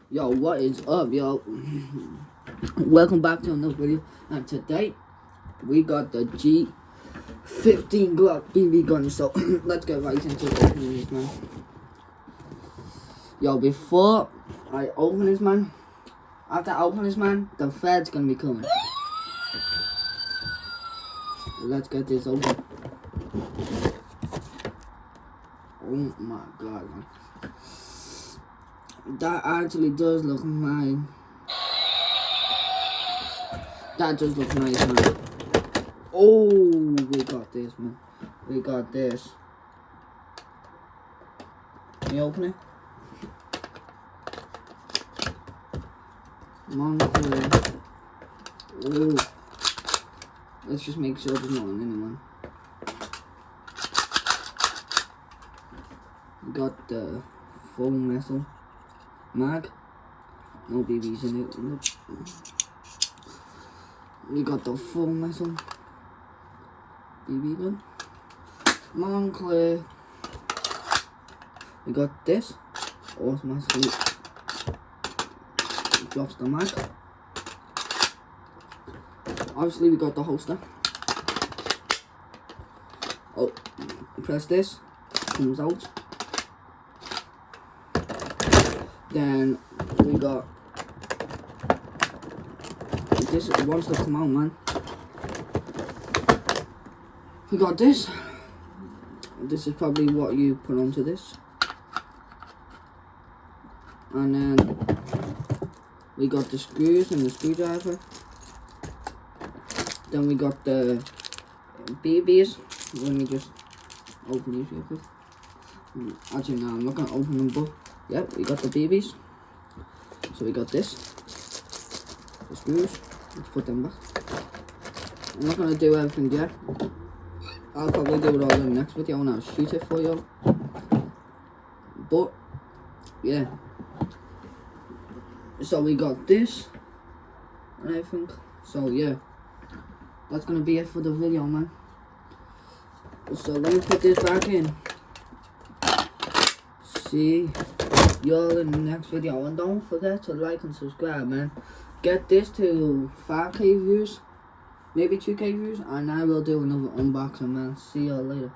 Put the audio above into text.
Yo, what is up, yo? Welcome back to another video. And today, we got the g.15 glock BB gun. So, let's get right into opening this, man. Yo, before I open this, man, after I open this, man, the Fed's gonna be coming. Let's get this open. Oh my god, man. That actually does look nice. That does look nice, man. Oh, we got this, man. We got this. Can you open it? Come on, oh. Let's just make sure there's not anyone. We got the full metal mag. No BBs in it. Nope. We got the full metal BB gun. Montclair. We got this. Automatically drops the mag. Obviously we got the holster. Oh, press this. Comes out. Then we got this. Wants to come out, man. We got this. This is probably what you put onto this. And then we got the screws and the screwdriver. Then we got the BBs. Let me just open these real quick. Actually, no, I'm not gonna open them, but yep, we got the BBs. So we got this. The screws. Let's put them back. I'm not gonna do everything yet. I'll probably do it all in the next video and I'll shoot it for you. But yeah. So we got this and everything. So yeah. That's gonna be it for the video, man. So let me put this back in. See y'all in the next video, and don't forget to like and subscribe, man. Get this to 5k views, maybe 2k views, and I will do another unboxing, man. See y'all later.